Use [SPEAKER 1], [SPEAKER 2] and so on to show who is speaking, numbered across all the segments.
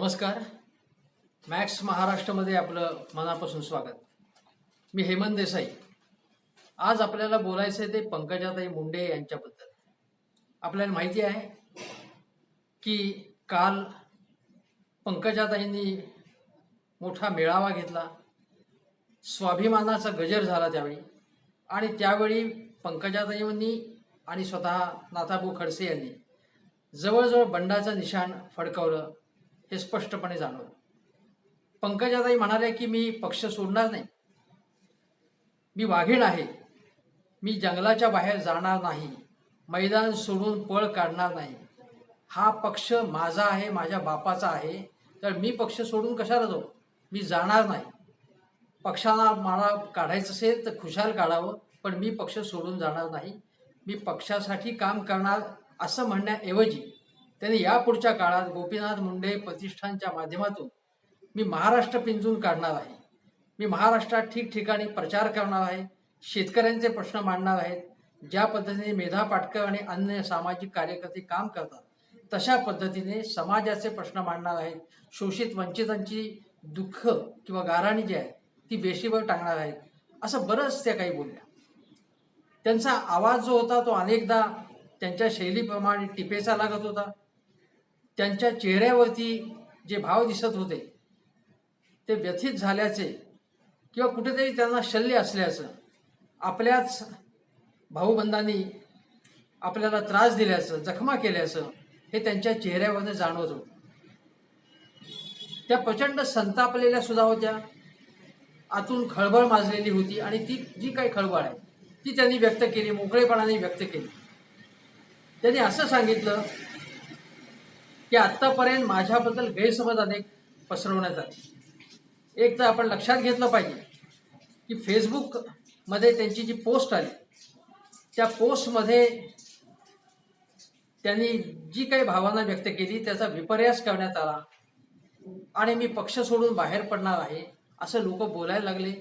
[SPEAKER 1] नमस्कार. मॅक्स महाराष्ट्रामध्ये आपलं मनापासून स्वागत. मी हेमंत देसाई. आज आपल्याला बोलायचं आहे ते पंकजाताई मुंडे यांच्याबद्दल. आपल्याला माहिती आहे की काल पंकजाताईंनी मोठा मेळावा घेतला, स्वाभिमानाचा गजर झाला त्यावेळी. आणि त्यावेळी पंकजाताईंनी आणि स्वतः नाथाभाऊ खडसे यांनी जवळजवळ बंडाचं निशाण फडकवलं हे स्पष्टपणे जाणवलं. पंकजाताई म्हणाले की मी पक्ष सोडणार नाही, मी वाघीण आहे, मी जंगलाच्या बाहेर जाणार नाही, मैदान सोडून पळ काढणार नाही, हा पक्ष माझा आहे, माझ्या बापाचा आहे, तर मी पक्ष सोडून कशाला जाऊ, मी जाणार नाही. पक्षाला मला काढायचं असेल तर खुशाल काढावं, पण मी पक्ष सोडून जाणार नाही, मी पक्षासाठी काम करणार असं म्हणण्याऐवजी त्यांनी यापुढच्या काळात गोपीनाथ मुंडे प्रतिष्ठानच्या माध्यमातून मी महाराष्ट्र पिंजून काढणार आहे, मी महाराष्ट्रात ठिकठिकाणी प्रचार करणार आहे, शेतकऱ्यांचे प्रश्न मांडणार आहेत, ज्या पद्धतीने मेधा पाटकर आणि अन्य सामाजिक कार्यकर्ते काम करतात तशा पद्धतीने समाजाचे प्रश्न मांडणार आहेत, शोषित वंचितांची दुःख किंवा गाऱ्हाणी जी आहे ती वेशीवर टाकणार आहेत, असं बरंच त्या काही बोलल्या. त्यांचा आवाज जो होता तो अनेकदा त्यांच्या शैलीप्रमाणे टिपेचा लागत होता. त्यांच्या चेहऱ्यावरती जे भाव दिसत होते ते व्यथित झाल्याचे किंवा कुठेतरी त्यांना शल्य असल्याचं, आपल्याच भाऊबंधांनी आपल्याला त्रास दिल्याचं, जखमा केल्याचं हे त्यांच्या चेहऱ्यावरनं जाणवत होतं. त्या प्रचंड संतापलेल्या सुद्धा होत्या, आतून खळबळ माजलेली होती आणि ती जी काही खळबळ आहे ती त्यांनी व्यक्त केली, मोकळेपणाने व्यक्त केली. त्यांनी असं सांगितलं की आत्तापर्यंत माझ्याबद्दल गैरसमज अनेक पसरवण्यात आले. एक तर आपण लक्षात घेतलं पाहिजे की फेसबुकमध्ये त्यांची जी पोस्ट आली त्या पोस्टमध्ये त्यांनी जी काही भावना व्यक्त केली त्याचा विपर्यास करण्यात आला आणि मी पक्ष सोडून बाहेर पडणार आहे असं लोक बोलायला लागले.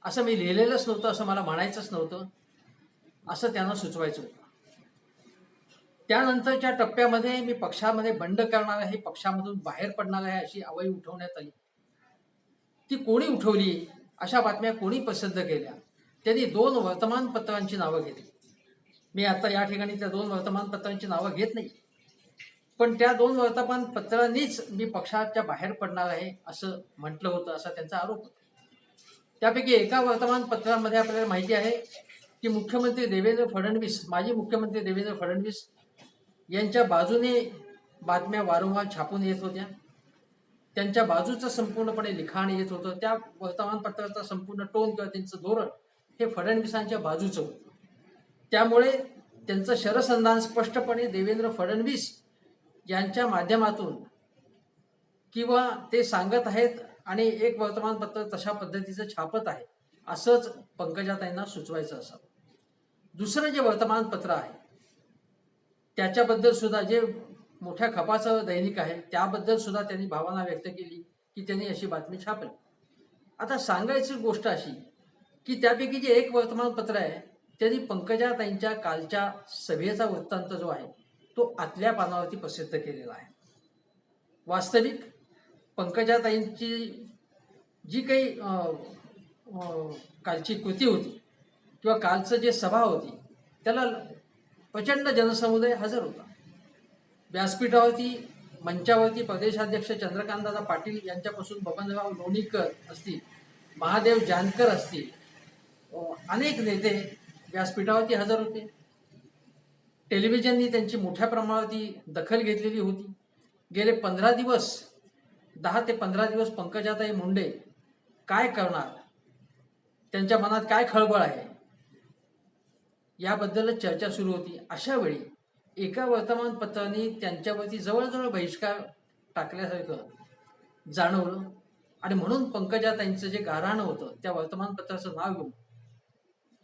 [SPEAKER 1] असं मी लिहिलेलंच नव्हतं, असं मला म्हणायचंच नव्हतं, असं त्यांना सुचवायचं होतं. त्यानंतरच्या टप्प्यामध्ये मी पक्षामध्ये बंड करणार आहे, पक्षामधून बाहेर पडणार आहे अशी आवई उठवण्यात आली. ती कोणी उठवली, अशा बातम्या कोणी प्रसिद्ध केल्या? त्यांनी 2 वर्तमानपत्रांची नावं घेतली. मी आता या ठिकाणी त्या 2 वर्तमानपत्रांची नावं घेत नाही, पण त्या 2 वर्तमानपत्रांनीच मी पक्षाच्या बाहेर पडणार आहे असं म्हटलं होतं, असा त्यांचा आरोप होता. त्यापैकी एका वर्तमानपत्रामध्ये आपल्याला माहिती आहे की मुख्यमंत्री देवेंद्र फडणवीस, माजी मुख्यमंत्री देवेंद्र फडणवीस यांच्या बाजूने बातम्या वारंवार छापून येत होत्या. त्यांच्या बाजूचं संपूर्णपणे लिखाण येत होतं. त्या वर्तमानपत्राचा संपूर्ण टोन किंवा त्यांचं धोरण हे फडणवीसांच्या बाजूचं होतं. त्यामुळे त्यांचं शरसंधान स्पष्टपणे देवेंद्र फडणवीस यांच्या माध्यमातून किंवा ते सांगत आहेत आणि एक वर्तमानपत्र तशा पद्धतीचं छापत आहे असंच पंकजाताईंना सुचवायचं असावं. दुसरं जे वर्तमानपत्र आहे त्याच्याबद्दल सुद्धा, जे मोठ्या खपाचं दैनिक आहे त्याबद्दल सुद्धा त्यांनी भावना व्यक्त केली की त्यांनी अशी बातमी छापली. आता सांगायची गोष्ट अशी की त्यापैकी जे एक वर्तमानपत्र आहे त्यांनी पंकजाताईंच्या कालच्या सभेचा वृत्तांत जो आहे तो आतल्या पानावरती प्रसिद्ध केलेला आहे. वास्तविक पंकजाताईंची जी काही कालची कृती होती किंवा कालचं जे सभा होती त्याला प्रचंड जनसमुदाय हजर होता. व्यासपीठावरती, मंचावरती प्रदेशाध्यक्ष चंद्रकांतदादा पाटील यांच्यापासून बबनराव लोणीकर असतील, महादेव जानकर असतील, अनेक नेते व्यासपीठावरती हजर होते. टेलिव्हिजननी त्यांची मोठ्या प्रमाणावरती दखल घेतलेली होती. गेले 15 दिवस, 10 ते 15 दिवस पंकजाताई मुंडे काय करणार, त्यांच्या मनात काय खळबळ आहे याबद्दलच चर्चा सुरू होती. अशा वेळी एका वर्तमानपत्राने त्यांच्यावरती जवळजवळ बहिष्कार टाकल्यासारखं जाणवलं आणि म्हणून पंकजाताईंचं जे गाऱ्हाणं होतं त्या वर्तमानपत्राचं नाव घेऊन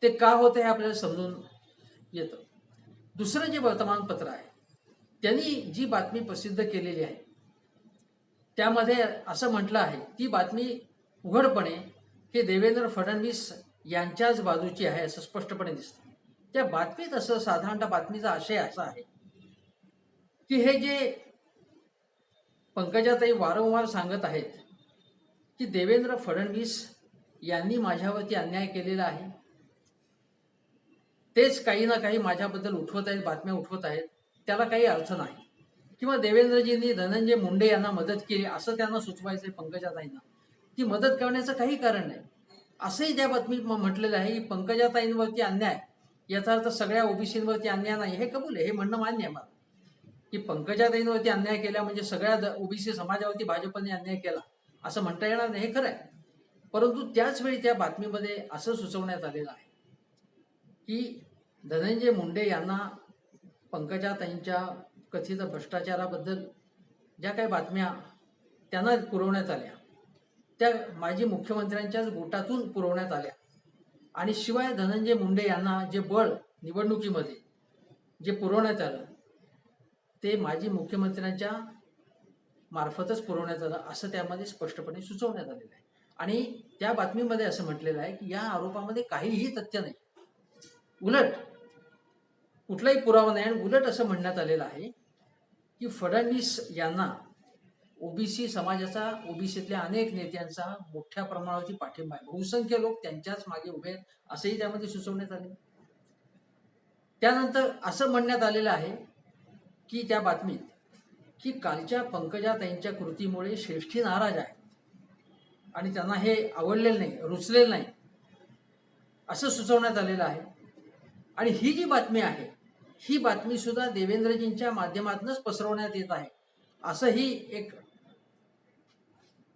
[SPEAKER 1] ते का होतं हे आपल्याला समजून येतं. दुसरं जे वर्तमानपत्र आहे त्यांनी जी बातमी प्रसिद्ध केलेली आहे त्यामध्ये असं म्हटलं आहे, ती बातमी उघडपणे हे देवेंद्र फडणवीस यांच्याच बाजूची आहे असं स्पष्टपणे दिसतं. त्या बातमीत असं साधारणतः बातमीचा आशय असा आहे की हे जे पंकजाताई वारंवार सांगत आहेत की देवेंद्र फडणवीस यांनी माझ्यावरती अन्याय केलेला आहे, तेच काही ना काही माझ्याबद्दल उठवत आहेत, बातम्या उठवत आहेत, त्याला काही अर्थ नाही. किंवा देवेंद्रजींनी धनंजय मुंडे यांना मदत केली असं त्यांना सुचवायचं पंकजाताईंना, ती मदत करण्याचं काही कारण नाही. असंही त्या बातमीत म्हटलेलं आहे की पंकजाताईंवरती अन्याय याचा अर्थ सगळ्या ओबीसींवरती अन्याय नाही, हे कबूल आहे, हे म्हणणं मान्य आहे मला. की पंकजाताईंवरती अन्याय केला म्हणजे सगळ्या ओबीसी समाजावरती भाजपने अन्याय केला असं म्हणता येणार नाही, हे खरं आहे. परंतु त्याच वेळी त्या बातमीमध्ये असं सुचवण्यात आलेलं आहे की धनंजय मुंडे यांना पंकजाताईंच्या कथित भ्रष्टाचाराबद्दल ज्या काही बातम्या त्यांना पुरवण्यात आल्या त्या माजी मुख्यमंत्र्यांच्याच गोटातून पुरवण्यात आल्या, आणि शिवाय धनंजय मुंडे यांना जे बळ निवडणुकीमध्ये जे पुरवण्यात आलं ते माजी मुख्यमंत्र्यांच्या मार्फतच पुरवण्यात आलं असं त्यामध्ये स्पष्टपणे सुचवण्यात आलेलं आहे. आणि त्या बातमीमध्ये असं म्हटलेलं आहे की या आरोपामध्ये काहीही तथ्य नाही, उलट कुठलाही पुरावा नाही, आणि उलट असं म्हणण्यात आलेलं आहे की फडणवीस यांना ओबीसी समाजाचा, ओबीसीतल्या अनेक नेत्यांचा मोठ्या प्रमाणावरती पाठिंबा आहे, बहुसंख्य लोक त्यांच्याच मागे उभे आहेत असंही त्यामध्ये सुचवण्यात आले. त्यानंतर असं म्हणण्यात आलेलं आहे की त्या बातमीत की कालच्या पंकजाताईंच्या कृतीमुळे श्रेष्ठी नाराज आहे आणि त्यांना हे आवडलेलं नाही, रुचलेलं नाही असं सुचवण्यात आलेलं आहे. आणि ही जी बातमी आहे ही बातमी सुद्धा देवेंद्रजींच्या माध्यमातूनच पसरवण्यात येत आहे असंही एक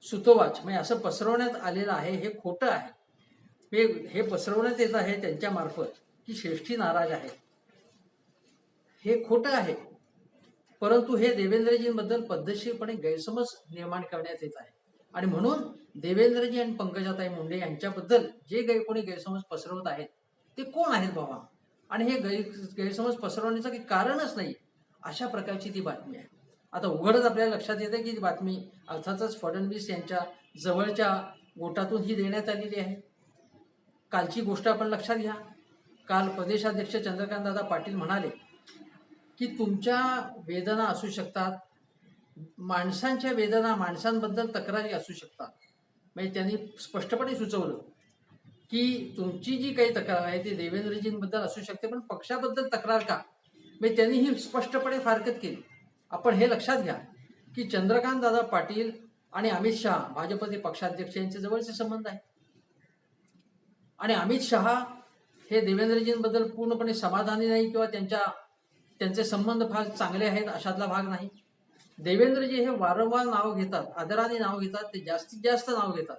[SPEAKER 1] सुतोवाच म्हणजे असं पसरवण्यात आलेलं आहे. हे खोटं आहे, हे पसरवण्यात येत आहे त्यांच्या मार्फत की श्रेष्ठी नाराज आहे, हे खोटं आहे. परंतु हे देवेंद्रजींबद्दल पद्धतशीरपणे गैरसमज निर्माण करण्यात येत आहे, आणि म्हणून देवेंद्रजी आणि पंकजाताई मुंडे यांच्याबद्दल जे कोणी गैरसमज पसरवत आहेत ते कोण आहेत बाबा, आणि हे गैरसमज पसरवण्याचं काही कारणच नाही, अशा प्रकारची ती बातमी आहे. आता उघडच आपल्याला लक्षात येते की ती बातमी अर्थातच फडणवीस यांच्या जवळच्या गोटातून ही देण्यात आलेली आहे. कालची गोष्ट आपण लक्षात घ्या. काल प्रदेशाध्यक्ष चंद्रकांत दादा पाटील म्हणाले की तुमच्या वेदना असू शकतात, माणसांच्या वेदना, माणसांबद्दल तक्रारी असू शकतात. म्हणजे त्यांनी स्पष्टपणे सुचवलं की तुमची जी काही तक्रार आहे ती देवेंद्रजींबद्दल असू शकते, पण पक्षाबद्दल तक्रार का? म्हणजे त्यांनी ही स्पष्टपणे फारकत केली. आपण हे लक्षात घ्या की चंद्रकांत दादा पाटील आणि अमित शहा भाजपचे पक्षाध्यक्ष यांचे जवळचे संबंध आहे, आणि अमित शहा हे देवेंद्रजींबद्दल पूर्णपणे समाधानी नाही किंवा त्यांचे संबंध फार चांगले आहेत अशातला भाग नाही. देवेंद्रजी हे वारंवार नाव घेतात, आदराने नाव घेतात, ते जास्तीत जास्त नाव घेतात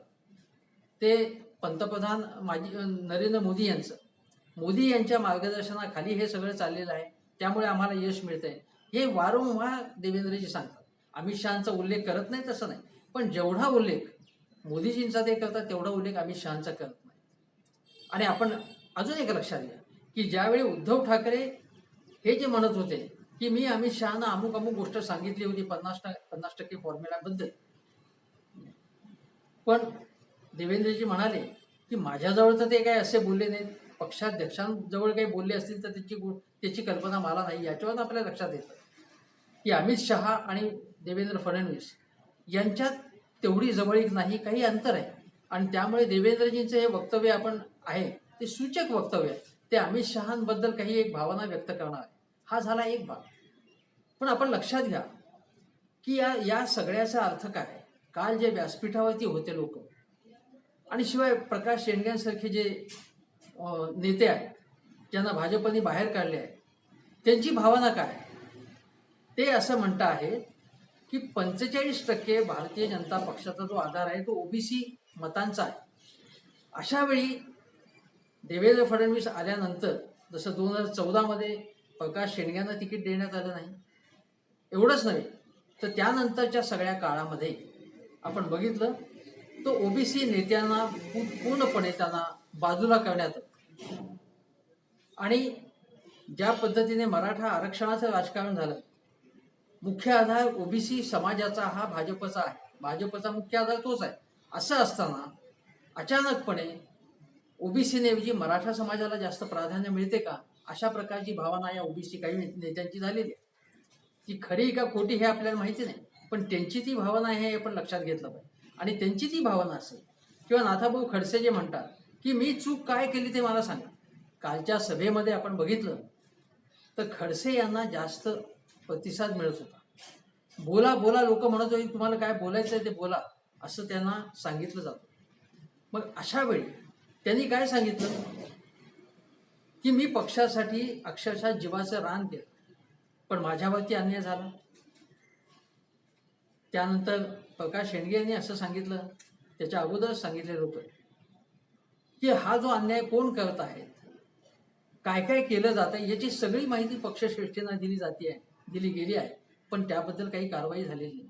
[SPEAKER 1] ते पंतप्रधान माजी नरेंद्र मोदी यांचं. मोदी यांच्या मार्गदर्शनाखाली हे सगळं चाललेलं आहे, त्यामुळे आम्हाला यश मिळतंय हे वारंवार देवेंद्रजी सांगतात. अमित शहांचा उल्लेख करत नाही तसं नाही, पण जेवढा उल्लेख मोदीजींचा ते करतात तेवढा उल्लेख अमित शहांचा करत नाही. आणि आपण अजून एक लक्षात घ्या की ज्यावेळी उद्धव ठाकरे हे जे म्हणत होते की मी अमित शहाना अमुक गोष्ट सांगितली होती 50% फॉर्म्युलाबद्दल, पण देवेंद्रजी म्हणाले की माझ्याजवळ तर ते काय असे बोलले नाहीत, पक्षाध्यक्षांजवळ काही बोलले असतील तर त्याची कल्पना मला नाही. याच्यावर आपल्याला लक्षात येतं की अमित शहा आणि देवेंद्र फडणवीस यांच्यात तेवढी जवळीक नाही, काही अंतर आहे, आणि त्यामुळे देवेंद्रजींचं हे वक्तव्य आपण आहे ते सूचक वक्तव्य आहे, ते अमित शहांबद्दल काही एक भावना व्यक्त करणार आहे. हा झाला एक भाग. पण आपण लक्षात घ्या की या सगळ्याचा अर्थ काय. काल जे व्यासपीठावरती होते लोक, आणि शिवाय प्रकाश शेंडग्यांसारखे जे नेते आहेत ज्यांना भाजपने बाहेर काढले आहे, त्यांची भावना काय. ते असं म्हणत आहेत की 45% भारतीय जनता पक्षाचा जो आधार आहे तो ओबीसी मतांचा आहे. अशा वेळी देवेंद्र फडणवीस आल्यानंतर जसं 2014 प्रकाश शेंडग्यांना तिकीट देण्यात आलं नाही, एवढंच नव्हे तर त्यानंतरच्या सगळ्या काळामध्ये आपण बघितलं तो ओबीसी नेत्यांना पूर्णपणे त्यांना बाजूला करण्यात आलं. आणि ज्या पद्धतीने मराठा आरक्षणाचं राजकारण झालं, मुख्य आधार ओबीसी समाजाचा हा भाजपचा आहे, भाजपचा मुख्य आधार तोच आहे. असं असताना अचानकपणे ओबीसीऐवजी मराठा समाजाला जास्त प्राधान्य मिळते का, अशा प्रकारची भावना या ओबीसी काही नेत्यांची झालेली आहे. ती खरी का खोटी हे आपल्याला माहिती नाही, पण त्यांची ती भावना आहे हे आपण लक्षात घेतलं पाहिजे. आणि त्यांची ती भावना असेल किंवा नाथाभाऊ खडसे जे म्हणतात की मी चूक काय केली ते मला सांगा. कालच्या सभेमध्ये आपण बघितलं तर खडसे यांना जास्त प्रतिसाद मिळत होता. बोला बोला लोक म्हणत होते, तुम्हाला काय बोलायचं आहे ते बोला, असं त्यांना सांगितलं जातं. मग अशा वेळी त्यांनी काय सांगितलं की मी पक्षासाठी अक्षरशः जीवाचं रान केलं, पण माझ्यावरती अन्याय झाला. त्यानंतर प्रकाश शेंडगे यांनी असं सांगितलं, त्याच्या अगोदरच सांगितलेलं होतं की हा जो अन्याय कोण करत आहेत, काय काय केलं जातं याची सगळी माहिती पक्षश्रेष्ठींना दिली गेली आहे, पण त्याबद्दल काही कारवाई झालेली नाही.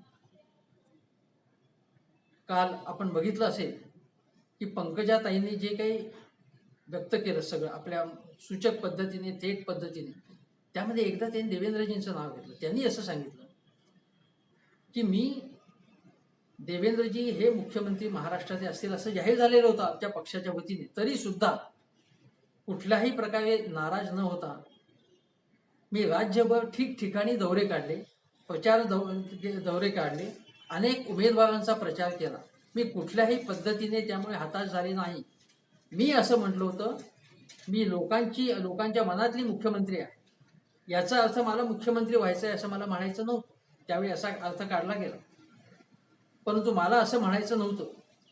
[SPEAKER 1] काल आपण बघितलं असेल की पंकजाताईंनी जे काही व्यक्त केलं सगळं आपल्या सूचक पद्धतीने, थेट पद्धतीने, त्यामध्ये एकदा त्यांनी देवेंद्रजींचं नाव घेतलं. त्यांनी असं सांगितलं की मी देवेंद्रजी हे मुख्यमंत्री महाराष्ट्राचे असतील असं जाहीर झालेलं होतं आमच्या पक्षाच्या वतीने, तरी सुद्धा कुठल्याही प्रकारे नाराज न होता मी राज्यभर ठिकठिकाणी दौरे काढले, प्रचार दौरे काढले, अनेक उमेदवारांचा प्रचार केला. मी कुठल्याही पद्धतीने त्यामुळे हताश झाले नाही. मी असं म्हटलं होतं, मी लोकांच्या मनातली मुख्यमंत्री आहे, याचा अर्थ मला मुख्यमंत्री व्हायचं आहे असं मला म्हणायचं नव्हतं. त्यावेळी असा अर्थ काढला गेला, परंतु मला असं म्हणायचं नव्हतं.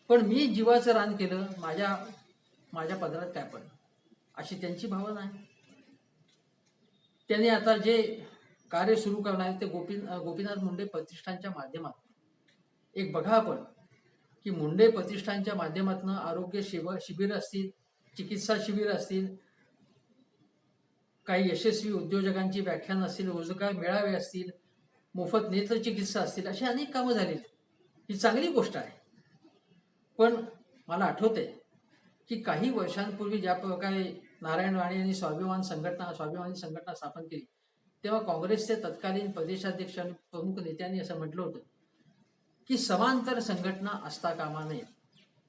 [SPEAKER 1] पण मी जीवाचं रान केलं, माझ्या पदरात काय पडलं, अशी त्यांची भावना आहे. त्यांनी आता जे कार्य सुरू करणार आहे ते गोपीनाथ मुंडे प्रतिष्ठानच्या माध्यमातून एक बघा आपण की मुंडे प्रतिष्ठानच्या माध्यमातून आरोग्य शिबिर असतील, चिकित्सा शिबिर असतील, काही यशस्वी उद्योजकांची व्याख्यान असतील, रोजगार मेळावे असतील, मोफत नेत्रचिकित्सा असतील, अशी अनेक कामं झाली. ही चांगली गोष्ट आहे. पण मला आठवते की काही वर्षांपूर्वी ज्या प्रकारे नारायण राणे यांनी स्वाभिमानी संघटना स्थापन केली, तेव्हा काँग्रेसचे तत्कालीन प्रदेशाध्यक्ष आणि प्रमुख नेत्यांनी असं म्हटलं होतं की समांतर संघटना असता कामा नये.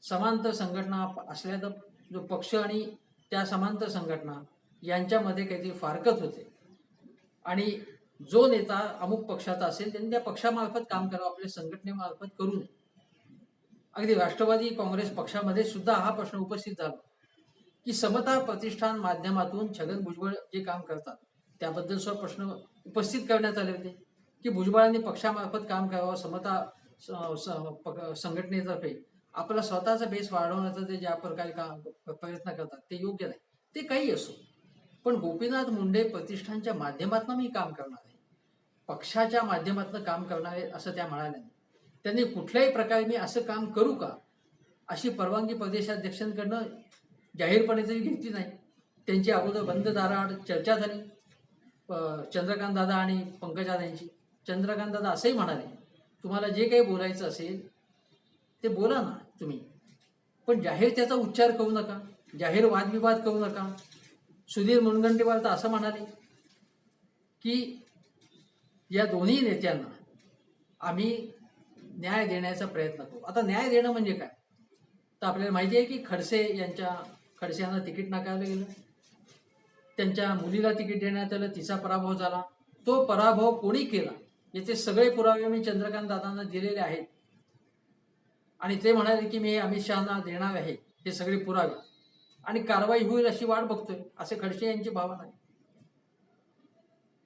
[SPEAKER 1] समांतर संघटना असल्या तर जो पक्ष आणि त्या समांतर संघटना यांच्यामध्ये काहीतरी फारकत होते आणि जो नेता अमुक पक्षाचा असेल त्यांनी त्या पक्षामार्फत काम करावं, आपल्या संघटनेमार्फत करू नये. अगदी राष्ट्रवादी काँग्रेस पक्षामध्ये सुद्धा हा प्रश्न उपस्थित झाला की समता प्रतिष्ठान माध्यमातून छगन भुजबळ जे काम करतात त्याबद्दल सुद्धा प्रश्न उपस्थित करण्यात आले होते की भुजबळांनी पक्षामार्फत काम करावं, समता संघटनेतर्फे आपला स्वतःचा बेस वाढवण्याचा ते ज्या प्रकारे प्रयत्न करतात ते योग्य नाही. ते काही असो, पण गोपीनाथ मुंडे प्रतिष्ठानच्या माध्यमातून मी काम करणार आहे, पक्षाच्या माध्यमातून काम करणार आहे असं त्या म्हणाल्या. त्यांनी कुठल्याही प्रकारे मी असं काम करू का अशी परवानगी प्रदेशाध्यक्षांकडनं जाहीरपणे तरी घेतली नाही. त्यांची अगोदर बंद दाराआड चर्चा झाली चंद्रकांत दादा आणि पंकजाताईंची. चंद्रकांत दादा असंही म्हणाले, तुम्हाला जे काही बोलायचं असेल ते बोला ना तुम्ही, पण जाहीर त्याचा उच्चार करू नका, जाहीर वादविवाद करू नका. सुधीर मुनगंटीवार तर असं म्हणाले की या दोन्ही नेत्यांना आम्ही न्याय देण्याचा प्रयत्न करू. आता न्याय देणं म्हणजे काय, तर आपल्याला माहिती आहे की खडसे यांना तिकीट नाकारलं गेलं, त्यांच्या मुलीला तिकीट देण्यात आलं, तिचा पराभव झाला. तो पराभव कोणी केला याचे सगळे पुरावे मी चंद्रकांत दादांना दिलेले आहेत आणि ते म्हणाले की मी अमित शहाना देणार आहे हे सगळे पुरावे आणि कारवाई होईल अशी वाट बघतोय, असे खडसे यांची भावना आहे.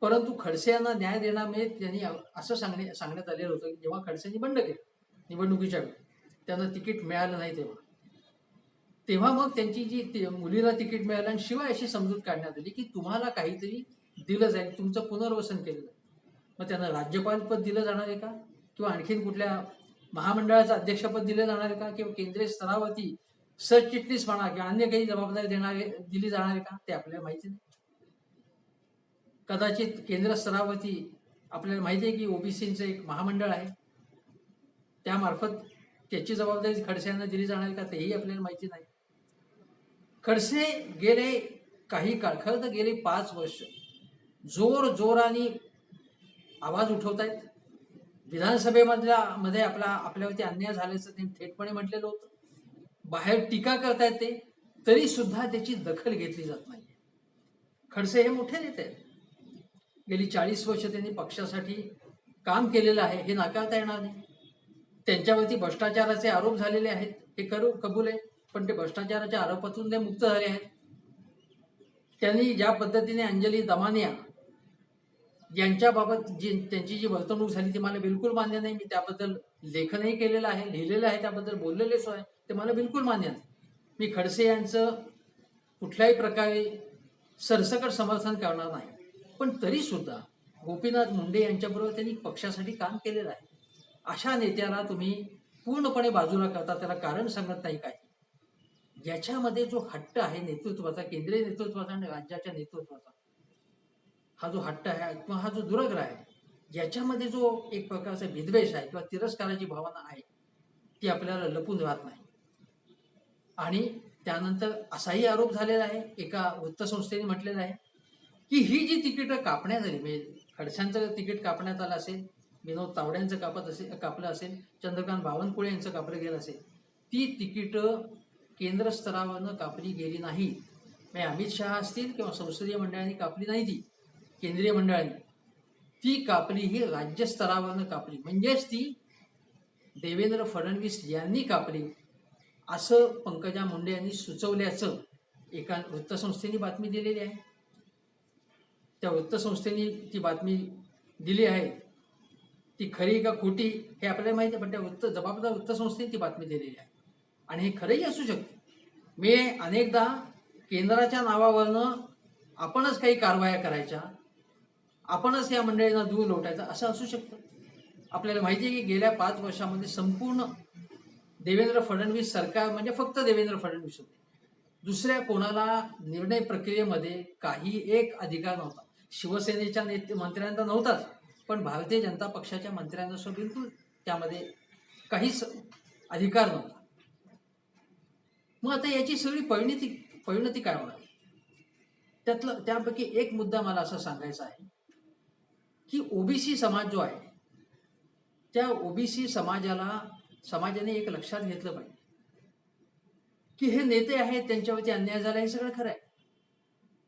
[SPEAKER 1] परंतु खडसे यांना न्याय देणार म्हणजे त्यांनी असं सांगण्यात आलेलं होतं की जेव्हा खडसेंनी बंड केलं निवडणुकीच्या वेळी, त्यांना तिकीट मिळालं नाही तेव्हा मग त्यांची जी मुलीला तिकीट मिळालं आणि शिवाय अशी समजूत काढण्यात आली की तुम्हाला काहीतरी दिलं जाईल, तुमचं पुनर्वसन केलं जाईल. मग त्यांना राज्यपाल पद दिलं जाणार आहे का, किंवा आणखीन कुठल्या महामंडळाचं अध्यक्षपद दिलं जाणार आहे का, किंवा केंद्रीय स्तरावरती सरचिटणीस म्हणा किंवा अन्य काही जबाबदारी दिली जाणार आहे का, ते आपल्याला माहिती नाही. कदाचित केंद्र स्तरावरती आपल्याला माहिती आहे की ओबीसीचं एक महामंडळ आहे, त्यामार्फत त्याची जबाबदारी खडसे यांना दिली जाणार का, तेही आपल्याला माहिती नाही. खडसे गेले काही काळ, खरं तर गेली 5 वर्ष जोराने आवाज उठवत आहेत. विधानसभेमध्ये आपल्यावरती अन्याय झाल्याचं त्यांनी थेटपणे म्हटलेलं होतं. बाहेर टीका करतायत ते, तरी सुद्धा त्याची दखल घेतली जात नाही. खडसे हे मोठे नेते आहेत, गेली 40 वर्ष त्यांनी पक्षासाठी काम केलेलं आहे हे नाकारता येणार नाही. त्यांच्यावरती भ्रष्टाचाराचे आरोप झालेले आहेत हे कबूल आहे, पण ते भ्रष्टाचाराच्या आरोपातून ते मुक्त झाले आहेत. त्यांनी ज्या पद्धतीने अंजली दमानिया यांच्याबाबत त्यांची जी वर्तणूक झाली ती मला बिलकुल मान्य नाही. मी त्याबद्दल लेखनही केलेलं आहे, लिहिलेलं आहे, त्याबद्दल बोललेलेच आहे, ते मला बिलकुल मान्य नाही. मी खडसे यांचं कुठल्याही प्रकारे सरसकट समर्थन करणार नाही, पण तरी सुद्धा गोपीनाथ मुंडे यांच्याबरोबर त्यांनी पक्षासाठी काम केलेलं आहे. अशा नेत्याला तुम्ही पूर्णपणे बाजूला करता, त्याला कारण सांगत नाही काय. याच्यामध्ये जो हट्ट आहे नेतृत्वाचा, केंद्रीय नेतृत्वाचा आणि राज्याच्या नेतृत्वाचा, हा जो हट्ट आहे किंवा हा जो दुराग्रह आहे, याच्यामध्ये जो एक प्रकारचा विद्वेष आहे किंवा तिरस्काराची भावना आहे ती आपल्याला लपून राहत नाही. आणि त्यानंतर असाही आरोप झालेला आहे, एका वृत्तसंस्थेने म्हटलेलं आहे की ही जी तिकीटं कापण्यात आली, म्हणजे खडसेंचं तिकीट कापण्यात आलं असेल, विनोद तावड्यांचं कापलं असेल, चंद्रकांत बावनकुळे यांचं कापलं गेलं असेल, ती तिकीटं केंद्र स्तरावरनं कापली गेली नाही. म्हणजे अमित शहा असतील किंवा संसदीय मंडळाने कापली नाही, ती केंद्रीय मंडळाने ती कापली, ही राज्य स्तरावरनं कापली. म्हणजेच ती देवेंद्र फडणवीस यांनी कापली असं पंकजा मुंडे यांनी सुचवल्याचं एका वृत्तसंस्थेने बातमी दिलेली आहे. त्या वृत्तसंस्थेने ती बातमी दिली आहे, ती खरी का खोटी हे आपल्याला माहिती आहे, पण त्या जबाबदार वृत्तसंस्थेने ती बातमी दिलेली आहे आणि हे खरंही असू शकते. मी अनेकदा केंद्राच्या नावावरनं आपणच काही कारवाया करायच्या, आपणच या मंडळींना दूर लोटायचं, असं असू शकतं. आपल्याला माहिती आहे की गेल्या 5 वर्षामध्ये संपूर्ण देवेंद्र फडणवीस सरकार म्हणजे फक्त देवेंद्र फडणवीस होते, दुसऱ्या कोणाला निर्णय प्रक्रियेमध्ये काही एक अधिकार नव्हता. शिवसेनेच्या मंत्र्यांना नव्हताच, पण भारतीय जनता पक्षाच्या मंत्र्यांना सुद्धा बिलकुल त्यामध्ये काहीच अधिकार नव्हता. मग आता याची सगळी परिणती काय होणार? त्यापैकी एक मुद्दा मला असा सांगायचा आहे की ओबीसी समाज जो आहे, त्या ओबीसी समाजाने एक लक्षात घेतलं पाहिजे की हे नेते आहेत, त्यांच्यावरती अन्याय झाला, हे सगळं खरं आहे,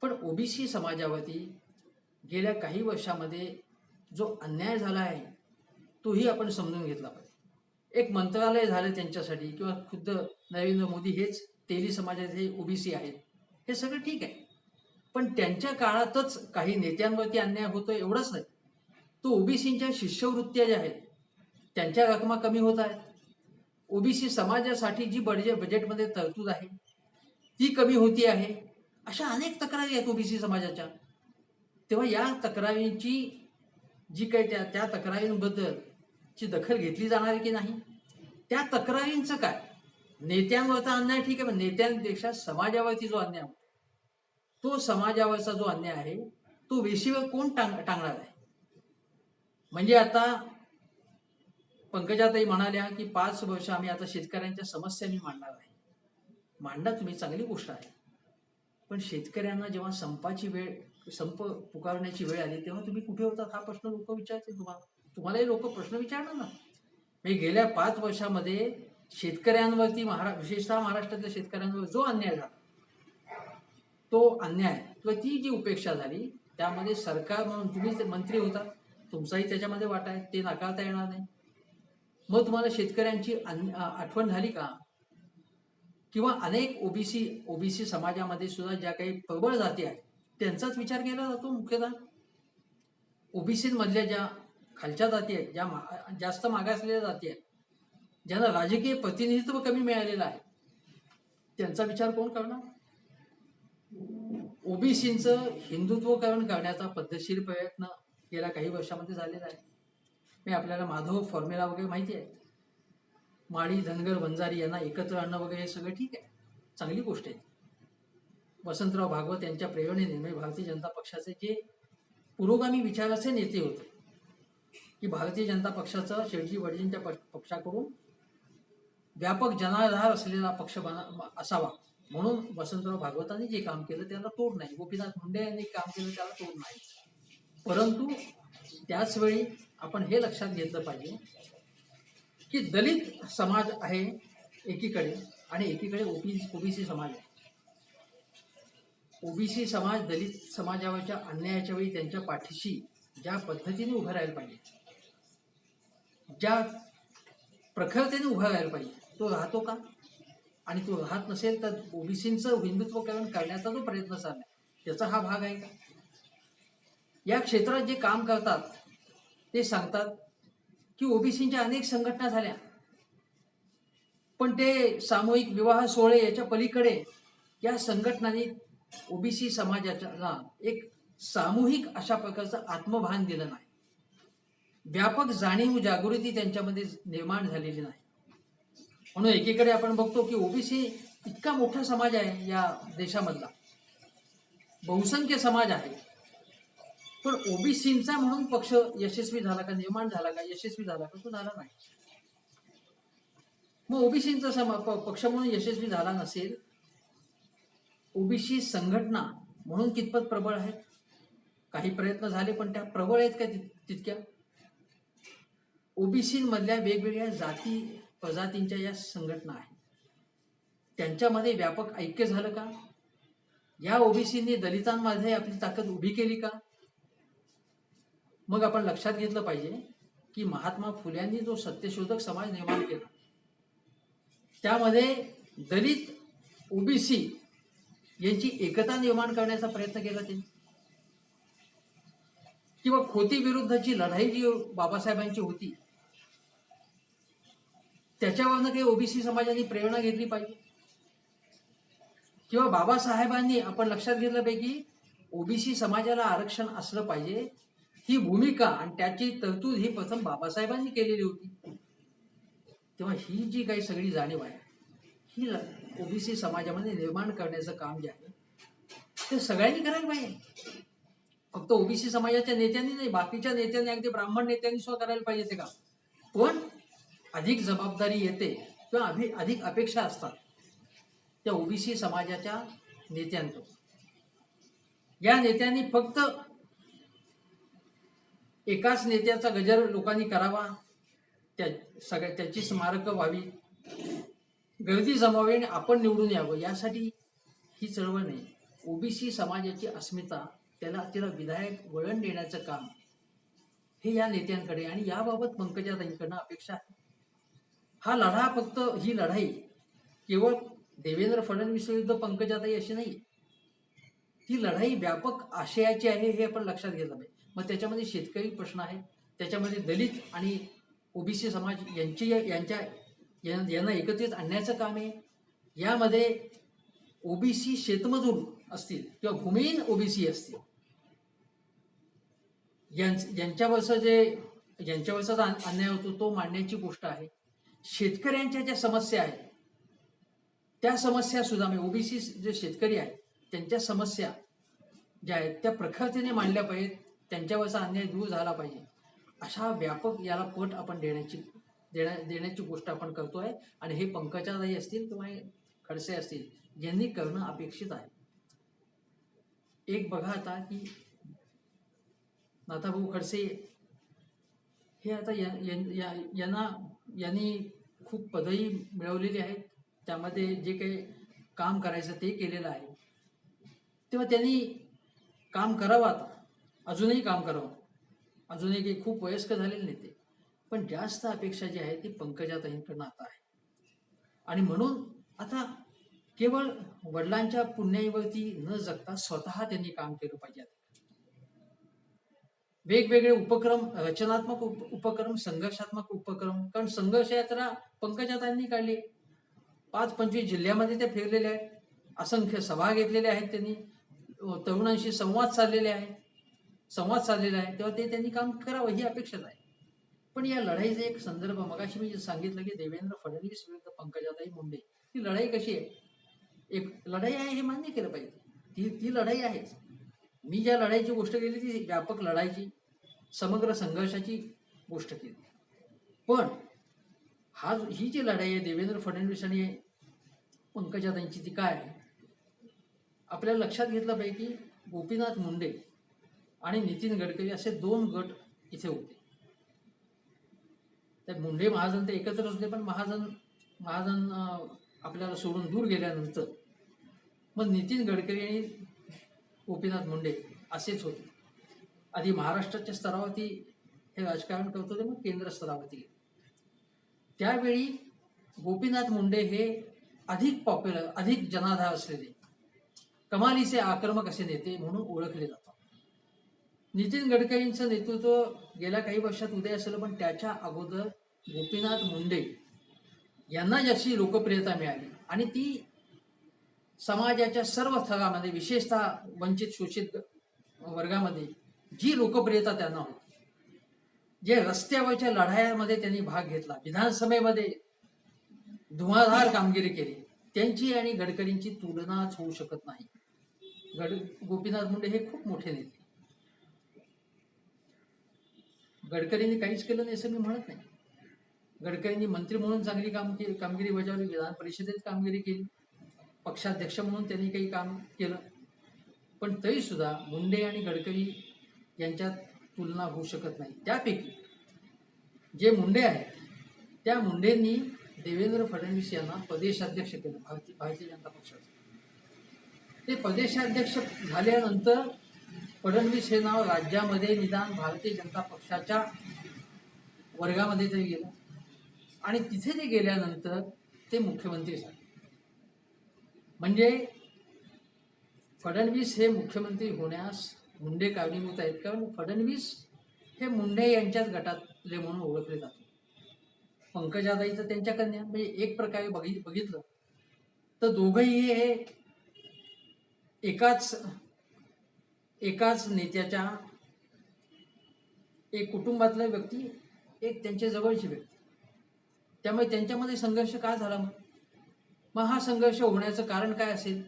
[SPEAKER 1] पण ओबीसी समाजावरती गेल्या काही वर्षामध्ये जो अन्याय झाला आहे तोही आपण समजून घेतला पाहिजे. एक मंत्रालय झालं त्यांच्यासाठी, किंवा खुद्द नरेंद्र मोदी हेच तेली समाजाचे ओबीसी आहेत, हे सगळं ठीक आहे, पण त्यांच्या काळातच काही नेत्यांवरती अन्याय होतो एवढंच नाही, तो ओबीसींच्या शिष्यवृत्त्या ज्या आहेत त्यांच्या रकमा कमी होत आहेत, ओबीसी समाजासाठी जी बजेटमध्ये तरतूद आहे ती कमी होती आहे, अशा अनेक तक्रारी आहेत ओबीसी समाजाच्या. तेव्हा या तक्रारींची जी काही त्या तक्रारींबद्दलची दखल घेतली जाणार आहे की नाही, त्या तक्रारींचं काय, नेत्यांवरचा अन्याय ठीक आहे, पण नेत्यांपेक्षा समाजावरती जो अन्याय होतो, तो समाजावरचा जो अन्याय आहे तो वेशीवर कोण टांगणार आहे? म्हणजे आता पंकजाताई म्हणाल्या की 5 वर्ष आम्ही आता शेतकऱ्यांच्या समस्या मी मांडणार आहे. मांडा तुम्ही, चांगली गोष्ट आहे, पण शेतकऱ्यांना जेव्हा संप पुकारण्याची वेळ आली तेव्हा तुम्ही कुठे होतात हा प्रश्न लोक विचारतील तुम्हालाही लोक प्रश्न विचारणार ना. म्हणजे गेल्या 5 वर्षामध्ये शेतकऱ्यांवरती विशेषतः महाराष्ट्रातल्या शेतकऱ्यांवर जो अन्याय झाला, तो अन्याय किंवा ती जी उपेक्षा झाली, त्यामध्ये सरकार म्हणून तुम्ही मंत्री होता, तुमचाही त्याच्यामध्ये वाटा आहे, ते नाकारता येणार नाही. मग तुम्हाला शेतकऱ्यांची आठवण झाली का? किंवा अनेक ओबीसी समाजामध्ये सुद्धा ज्या काही प्रबळ जाती आहेत त्यांचाच विचार केला जातो मुख्यतः. ओबीसीमधल्या ज्या खालच्या जाती आहेत, ज्या जास्त मागासलेल्या जाती आहेत, ज्यांना राजकीय प्रतिनिधित्व कमी मिळालेलं आहे, त्यांचा विचार कोण करणार? ओबीसींचं हिंदुत्वकरण करण्याचा पद्धतशीर प्रयत्न गेल्या काही वर्षामध्ये झालेला आहे. मी आपल्याला माधव फॉर्म्युला वगैरे माहिती आहे, माळी धनगर वंजारी यांना एकत्र आणणं वगैरे, हे सगळं ठीक आहे, चांगली गोष्ट आहे. वसंतराव भागवत यांच्या प्रेरणेने म्हणजे भारतीय जनता पक्षाचे जे पुरोगामी विचाराचे नेते होते की भारतीय जनता पक्षाचा शेठजी वडजींच्या पक्षाकडून व्यापक जनाधार असलेला पक्ष असावा, म्हणून वसंतराव भागवतांनी जे काम केलं त्याला तोड नाही, गोपीनाथ मुंडे यांनी काम केलं त्याला तोड नाही. परंतु त्याचवेळी आपण हे लक्षात घेतलं पाहिजे की दलित समाज आहे एकीकडे आणि एकीकडे ओबीसी समाज आहे. ओबीसी समाज दलित समाजावरच्या अन्यायाच्या वेळी त्यांच्या पाठीशी ज्या पद्धतीने उभं राहायला पाहिजे ज्या प्रखरतेने उभा राहायला पाहिजे तो राहतो का? आणि तो राहत नसेल तर ओबीसींचं हिंदुत्वकरण करण्याचा जो प्रयत्न चालला त्याचा हा भाग आहे का? या क्षेत्रात जे काम करतात ते सांगतात की ओबीसींच्या अनेक संघटना झाल्या, पण ते सामूहिक विवाह सोहळे याच्या पलीकडे या संघटनांनी ओबीसी समाजाला एक सामूहिक अशा प्रकारचं आत्मभान दिलं नाही. व्यापक जाणीव जागृती त्यांच्यामध्ये निर्माण झालेली नाही. म्हणून एकीकडे आपण बघतो की ओबीसी इतका मोठा समाज आहे या देशामधला, बहुसंख्य समाज आहे, पण ओबीसींचा म्हणून पक्ष यशस्वी झाला का, निर्माण झाला का, यशस्वी झाला का? तो झाला नाही. मग ओबीसींचा पक्ष म्हणून यशस्वी झाला नसेल, ओबीसी संघटना म्हणून कितपत प्रबळ आहेत? काही प्रयत्न झाले पण त्या प्रबळ आहेत का तितक्या? ओबीसींमधल्या वेगवेगळ्या जाती प्रजातींच्या या संघटना आहेत, त्यांच्यामध्ये व्यापक ऐक्य झालं का? या ओबीसींनी दलितांमध्ये आपली ताकद उभी केली का? मग आपण लक्षात घेतलं पाहिजे की महात्मा फुल्यांनी जो सत्यशोधक समाज निर्माण केला त्यामध्ये दलित ओबीसी यांची एकता निर्माण करण्याचा प्रयत्न केला त्यांनी, किंवा खोती विरुद्धची लढाई जी बाबासाहेबांची होती त्याच्यावरनं काही ओबीसी समाजाने प्रेरणा घेतली पाहिजे, किंवा बाबासाहेबांनी आपण लक्षात घेतलं पाहिजे की ओबीसी समाजाला आरक्षण असलं पाहिजे ही भूमिका आणि त्याची तरतूद ही प्रथम बाबासाहेबांनी केलेली होती. तेव्हा ही जी काही सगळी जाणीव आहे ही ओबीसी समाजामध्ये निर्माण करण्याचं काम जे आहे ते सगळ्यांनी करायला पाहिजे. फक्त ओबीसी समाजाच्या नेत्यांनी नाही, बाकीच्या नेत्यांनी, अगदी ब्राह्मण नेत्यांनी सुद्धा करायला पाहिजे ते काम. पण अधिक जबाबदारी येते किंवा अधिक अपेक्षा असतात त्या ओबीसी समाजाच्या नेत्यांकडून. या नेत्यांनी फक्त एकाच नेत्याचा गजर लोकांनी करावा, त्याची स्मारकं व्हावी, गर्दी जमावी आणि आपण निवडून यावं यासाठी ही चळवळ नाही. ओबीसी समाजाची अस्मिता तिला विधायक वळण देण्याचं काम हे या नेत्यांकडे आणि याबाबत पंकजाताईंकडनं अपेक्षा आहे. हा लढा फक्त ही लढाई केवळ देवेंद्र फडणवीस विरुद्ध पंकजाताई अशी नाही, ती लढाई व्यापक आशयाची आहे हे आपण लक्षात घेतलं पाहिजे. मग त्याच्यामध्ये शेतकरी प्रश्न आहे, त्याच्यामध्ये दलित आणि ओबीसी समाज यांना एकत्रित आणण्याचं काम आहे. यामध्ये ओबीसी शेतमजूर असतील किंवा भूमिहीन ओबीसी असतील ज्यांच्यावरचा अन्याय होतो तो मांडण्याची गोष्ट आहे. शेतकऱ्यांच्या ज्या समस्या आहेत त्या समस्या सुद्धा ओबीसी जे शेतकरी आहेत त्यांच्या समस्या ज्या आहेत त्या प्रखरतेने मांडल्या पाहिजेत, त्यांच्यावरचा अन्याय दूर झाला पाहिजे. अशा व्यापक याला पट आपण देण्याची गोष्ट आपण करतोय आणि हे पंकजाताई असतील किंवा खडसे असतील यांनी करणं अपेक्षित आहे. एक बघा आता की नाथाभाऊ खडसे हे आता यांनी खूप पदही मिळवलेली आहेत, त्यामध्ये जे काही काम करायचं ते केलेलं आहे. तेव्हा त्यांनी काम करावं, आता अजूनही काम करावं. अजूनही काही खूप वयस्कर झालेले नाही ते, पण जास्त अपेक्षा जी आहे ती पंकजाताईंकडनं आता आहे. आणि म्हणून आता केवळ वडिलांच्या पुण्याईवरती न जगता स्वतः त्यांनी काम केलं पाहिजे. वेगवेगळे उपक्रम, रचनात्मक उपक्रम, संघर्षात्मक उपक्रम, कारण संघर्ष यात्रा पंकजाताईंनी काढली. 5-25 जिल्ह्यामध्ये ते फिरलेले आहेत, असंख्य सभा घेतलेल्या आहेत, त्यांनी तरुणांशी संवाद साधलेला आहे. तेव्हा ते त्यांनी काम करावं ही अपेक्षा आहे. पण या लढाईचा एक संदर्भ मगाशी मी सांगितलं की देवेंद्र फडणवीस विरुद्ध पंकजाताई मुंडे, ही लढाई कशी आहे? एक लढाई आहे हे मान्य केलं पाहिजे. ती लढाई आहे. मी ज्या लढाईची गोष्ट केली ती व्यापक लढाईची, समग्र संघर्षाची गोष्ट केली. पण ही जी लढाई आहे देवेंद्र फडणवीस आणि पंकजाताईंची ती काय आहे? आपल्याला लक्षात घेतलं पाहिजे की गोपीनाथ मुंडे आणि नितीन गडकरी असे 2 गट इथे होते. त्या मुंडे महाजन ते एकत्र होते, पण महाजन आपल्याला सोडून दूर गेल्यानंतर मग नितीन गडकरी आणि गोपीनाथ मुंडे असेच होते. आधी महाराष्ट्राच्या स्तरावरती हे राजकारण करत होते, मग केंद्र स्तरावरती. त्यावेळी गोपीनाथ मुंडे हे अधिक पॉप्युलर, अधिक जनाधार असलेले कमालीचे आक्रमक असे नेते म्हणून ओळखले जातात. नितीन गडकरींचं नेतृत्व गेल्या काही वर्षात उदय असलं, पण त्याच्या अगोदर गोपीनाथ मुंडे यांना जशी लोकप्रियता मिळाली आणि ती समाजाच्या सर्व स्तरामध्ये, विशेषतः वंचित शोषित वर्गामध्ये जी लोकप्रियता त्यांना होती, जे रस्त्यावरच्या लढायांमध्ये त्यांनी भाग घेतला, विधानसभेमध्ये धुमाधार कामगिरी केली, त्यांची आणि गडकरींची तुलनाच होऊ शकत नाही. गोपीनाथ मुंडे हे खूप मोठे नेते. गडकरींनी काहीच केलं नाही असं मी म्हणत नाही. गडकरींनी मंत्री म्हणून चांगली कामगिरी बजावली, विधान परिषदेत कामगिरी केली, पक्षाध्यक्ष म्हणून त्यांनी काही काम केलं, पण तरी सुद्धा मुंडे आणि गडकरी यांच्यात तुलना होऊ शकत नाही. त्यापैकी जे मुंडे आहेत त्या मुंडेंनी देवेंद्र फडणवीस यांना प्रदेशाध्यक्ष केलं भारतीय जनता पक्षाचं. ते प्रदेशाध्यक्ष झाल्यानंतर फडणवीस हे नाव राज्यामध्ये निदान भारतीय जनता पक्षाच्या वर्गामध्ये तरी गेलं आणि तिथे ते गेल्यानंतर ते मुख्यमंत्री झाले. म्हणजे फडणवीस हे मुख्यमंत्री होण्यास मुंडे कारणीभूत आहेत, कारण फडणवीस हे मुंडे यांच्याच गटातले म्हणून ओळखले जातात. पंकजाताईचं त्यांच्या कन्या, म्हणजे एक प्रकारे बघितलं तर दोघंही हे एकाच नेत्याच्या, एक कुटुंबातल्या व्यक्ती, एक त्यांच्या जवळची व्यक्ती. त्यामुळे त्यांच्यामध्ये संघर्ष का झाला? मग हा संघर्ष होण्याचं कारण काय असेल?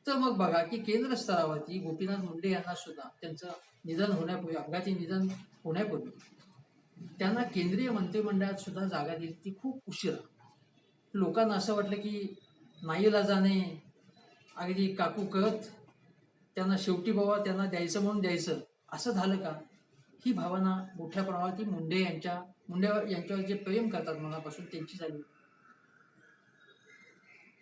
[SPEAKER 1] तर मग बघा की केंद्र स्तरावरती गोपीनाथ मुंडे यांना सुद्धा त्यांचं निधन होण्यापूर्वी, अपघाती निधन होण्यापूर्वी त्यांना केंद्रीय मंत्रिमंडळात सुद्धा जागा दिली, ती खूप उशिरा. लोकांना असं वाटलं की नाईलाजाने अगदी काकू करत त्यांना शेवटी बाबा त्यांना द्यायचं म्हणून द्यायचं, असं झालं का? ही भावना मोठ्या प्रमाणात मुंडे यांच्यावर जे प्रेम करतात मनापासून त्यांची झाली.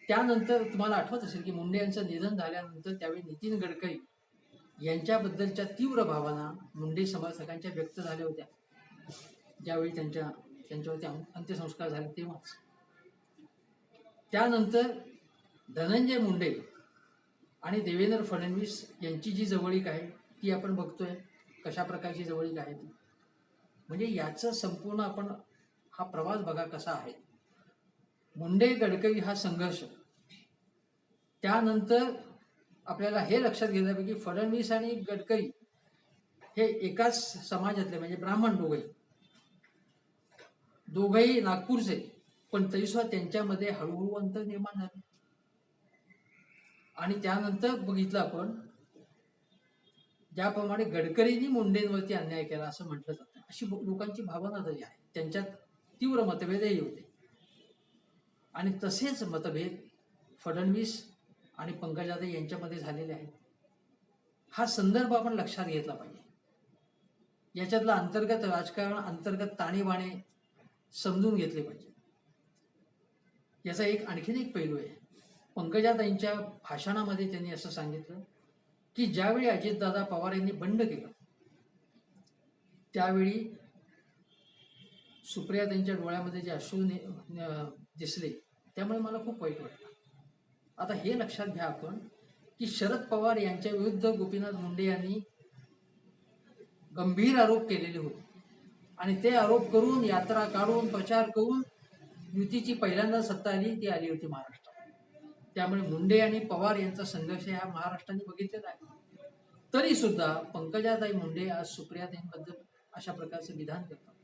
[SPEAKER 1] त्यानंतर तुम्हाला आठवत असेल की मुंडे यांचं निधन झाल्यानंतर त्यावेळी नितीन गडकरी यांच्याबद्दलच्या तीव्र भावना मुंडे समर्थकांच्या व्यक्त झाल्या होत्या, ज्यावेळी त्यांच्यावरती अंत्यसंस्कार झाले तेव्हाच. त्यानंतर धनंजय मुंडे आणि देवेंद्र फडणवीस यांची जी जवळीक आहे ती आपण बघतोय, कशा प्रकारची जवळीक आहे ती. म्हणजे याचं संपूर्ण आपण हा प्रवास बघा कसा आहे. मुंडे गडकरी हा संघर्ष, त्यानंतर आपल्याला हे लक्षात घेण्यापैकी फडणवीस आणि गडकरी हे एकाच समाजातले, म्हणजे ब्राह्मण दोघंही नागपूरचे, पण तरीसुद्धा त्यांच्यामध्ये हळूहळू अंतर निर्माण झालं. आणि त्यानंतर बघितलं आपण ज्याप्रमाणे गडकरींनी मुंडेंवरती अन्याय केला असं म्हटलं जातं, अशी लोकांची भावना तरी आहे. त्यांच्यात तीव्र मतभेदही होते आणि तसेच मतभेद फडणवीस आणि पंकजाताई यांच्यामध्ये झालेले आहेत. हा संदर्भ आपण लक्षात घेतला पाहिजे. याच्यातलं अंतर्गत राजकारण, अंतर्गत ताणेबाणे समजून घेतले पाहिजे. याचा आणखीन एक पैलू आहे. पंकजाताईंच्या भाषणामध्ये त्यांनी असं सांगितलं की ज्यावेळी अजितदादा पवार यांनी बंड केलं त्यावेळी सुप्रिया त्यांच्या डोळ्यामध्ये जे अश्रू दिसले, त्यामुळे मला खूप वाईट वाटलं. आता हे लक्षात घ्या आपण की शरद पवार यांच्या विरुद्ध गोपीनाथ मुंडे यांनी गंभीर आरोप केलेले होते आणि ते आरोप करून, यात्रा काढून, प्रचार करून युतीची पहिल्यांदा सत्ता आली, ती आली होती महाराष्ट्रात. त्यामुळे मुंडे आणि पवार यांचा संघर्ष हा महाराष्ट्राने बघितलेला आहे. तरी सुद्धा पंकजाताई मुंडे आज सुप्रियाताईंबद्दल अशा प्रकारचं विधान करतात.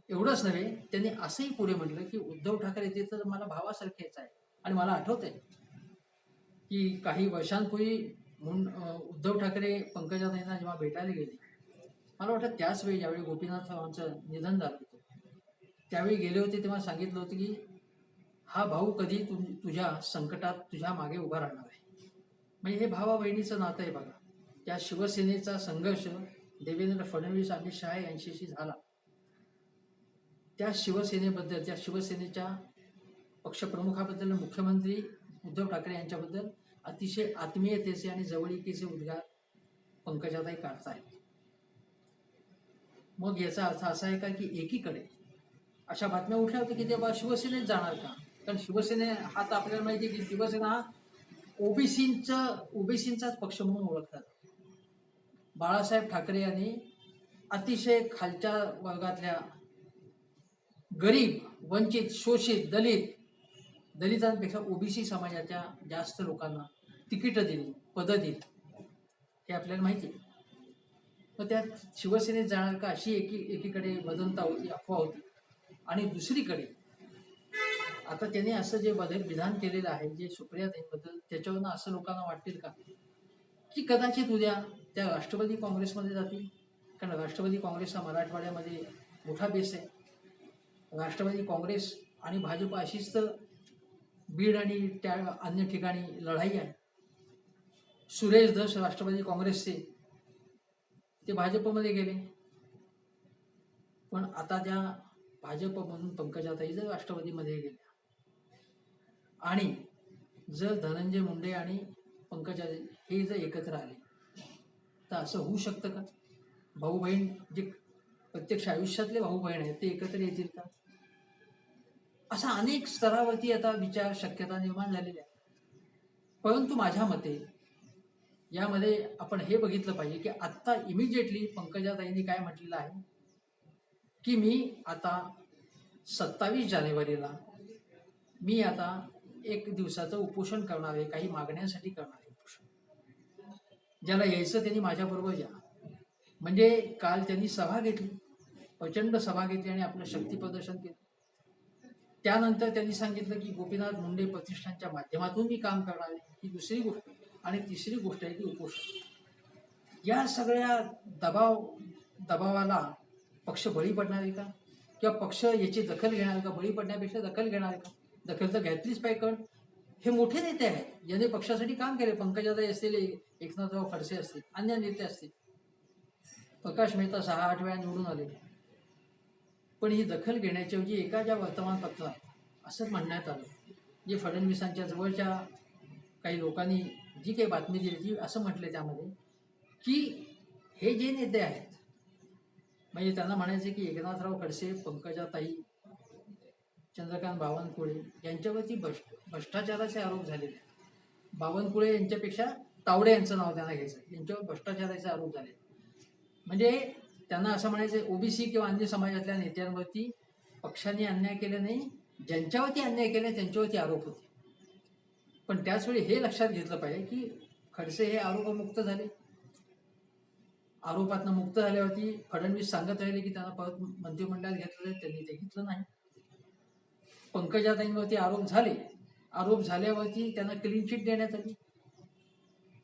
[SPEAKER 1] एवढंच नव्हे, त्यांनी असंही पुढे म्हटलं की उद्धव ठाकरे ते तर मला भावासारखेच आहे. आणि मला आठवतंय की काही वर्षांपूर्वी उद्धव ठाकरे पंकजाताईंना जेव्हा भेटायला गेले, मला वाटतं त्याच वेळी ज्यावेळी गोपीनाथ रावांचं निधन झालं होतं त्यावेळी गेले होते, तेव्हा सांगितलं होतं की हा भाऊ कधी तुझ्या संकटात तुझ्या मागे उभा राहणार आहे. म्हणजे हे भावा बहिणीचं नातं आहे बघा. त्या शिवसेनेचा संघर्ष देवेंद्र फडणवीस, अमित शहा यांच्याशी झाला. त्या शिवसेनेबद्दल, त्या शिवसेनेच्या पक्षप्रमुखाबद्दल, मुख्यमंत्री उद्धव ठाकरे यांच्याबद्दल अतिशय आत्मीयतेचे आणि जवळीकीचे उद्गार पंकजाताई काढतायत. मग याचा अर्थ असा आहे का की एकीकडे अशा बातम्या उठल्या होत्या की ते शिवसेनेत जाणार का. कारण शिवसेने हा तर आपल्याला माहिती आहे की शिवसेना हा ओबीसींचाच पक्ष म्हणून ओळखतात. बाळासाहेब ठाकरे यांनी अतिशय खालच्या वर्गातल्या गरीब, वंचित, शोषित, दलितांपेक्षा ओबीसी समाजाच्या जास्त लोकांना तिकीटं दिली, पदं दिली, हे आपल्याला माहिती आहे. मग त्यात शिवसेनेत जाणार का अशी एकीकडे वदंता होती, अफवा होती. आणि दुसरीकडे आता त्यांनी असं जे विधान केलेलं आहे, जे सुप्रियाताईंबद्दल, त्याच्यावरनं असं लोकांना वाटतील का की कदाचित उद्या त्या राष्ट्रवादी काँग्रेसमध्ये जातील. कारण राष्ट्रवादी काँग्रेस हा मराठवाड्यामध्ये मोठा बेस आहे. राष्ट्रवादी काँग्रेस आणि भाजप अशीच तर बीड आणि त्या अन्य ठिकाणी लढाई आहे. सुरेश धस राष्ट्रवादी काँग्रेसचे ते भाजपमध्ये गेले, पण आता त्या भाजपमधून पंकजाताई जर राष्ट्रवादीमध्ये गेल्या आणि जर धनंजय मुंडे आणि पंकजाताई हे जर एकत्र आले तर असं होऊ शकतं का. भाऊ बहीण जे प्रत्यक्ष आयुष्यातले भाऊ बहीण आहेत ते एकत्र येतील का. असा अनेक स्तरावरती आता विचार शक्यता निर्माण झालेल्या आहे. परंतु माझ्या मते यामध्ये आपण हे बघितलं पाहिजे की आत्ता इमिजिएटली पंकजाताईंनी काय म्हटलेलं आहे की मी आता 27 जानेवारीला मी आता 1 दिवसाचं उपोषण करणार आहे, काही मागण्यांसाठी करणार आहे उपोषण. ज्याला यायचं त्यांनी माझ्याबरोबर या. म्हणजे काल त्यांनी सभा घेतली, प्रचंड सभा घेतली आणि आपलं शक्ती प्रदर्शन केलं. त्यानंतर त्यांनी सांगितलं की गोपीनाथ मुंडे प्रतिष्ठानच्या माध्यमातून मी काम करणार आहे, ही दुसरी गोष्ट. आणि तिसरी गोष्ट आहे की उपोषण. या सगळ्या दबावाला पक्ष बळी पडणार आहे का, किंवा पक्ष याची दखल घेणार का. बळी पडण्यापेक्षा दखल घेणार आहे का. दखल तर घेतलीच पाहिजे, कारण हे मोठे नेते आहेत, ज्यांनी पक्षासाठी काम केले. पंकजाताई असतील, एकनाथराव खडसे असतील, अन्य नेते असतील. प्रकाश मेहता 6-8 वेळा निवडून आले, पण ही दखल घेण्याच्याऐवजी एका ज्या वर्तमानपत्रात असं म्हणण्यात आलं, जे फडणवीसांच्या जवळच्या काही लोकांनी जी काही बातमी दिली ती असं म्हटलं त्यामध्ये की हे जे नेते आहेत, म्हणजे त्यांना म्हणायचे की एकनाथराव खडसे, पंकजाताई, चंद्रकांत बावनकुळे यांच्यावरती भ्रष्टाचाराचे आरोप झालेले आहेत. बावनकुळे यांच्यापेक्षा तावडे यांचं नाव त्यांना घ्यायचं, यांच्यावर भ्रष्टाचाराचे आरोप झाले. म्हणजे त्यांना असं म्हणायचं ओबीसी किंवा अन्य समाजातल्या नेत्यांवरती पक्षाने अन्याय केले नाही, ज्यांच्यावरती अन्याय केले त्यांच्यावरती आरोप होते. पण त्याचवेळी हे लक्षात घेतलं पाहिजे की खडसे हे आरोपमुक्त झाले. आरोपातनं मुक्त झाल्यावरती फडणवीस सांगत राहिले की त्यांना परत मंत्रिमंडळात घेतलं जाईल, त्यांनी ते घेतलं नाही. पंकजाताईंवरती आरोप झाले, आरोप झाल्यावरती त्यांना क्लीन चिट देण्यात आली.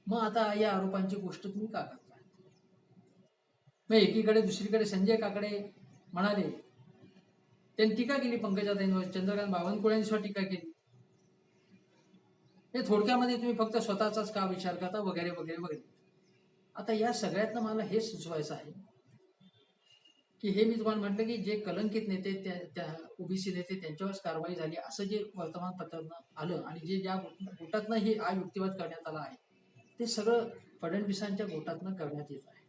[SPEAKER 1] मग आता या आरोपांची गोष्ट तुम्ही का करता. मग एकीकडे दुसरीकडे संजय काकडे म्हणाले, त्यांनी टीका केली पंकजाताईंवर, चंद्रकांत बावनकुळेंवर टीका केली. हे थोडक्यामध्ये तुम्ही फक्त स्वतःचाच का विचार करता वगैरे वगैरे वगैरे. आता या सगळ्यातनं मला हे सुचवायचं आहे की हे मी तुम्हाला म्हटलं की जे कलंकित नेते, त्या ओबीसी नेते, त्यांच्यावरच कारवाई झाली असं जे वर्तमानपत्रातनं आलं आणि जे ज्या गोटातनं हे हा युक्तिवाद करण्यात आला आहे ते सगळं फडणवीसांच्या गोटातनं करण्यात येत आहे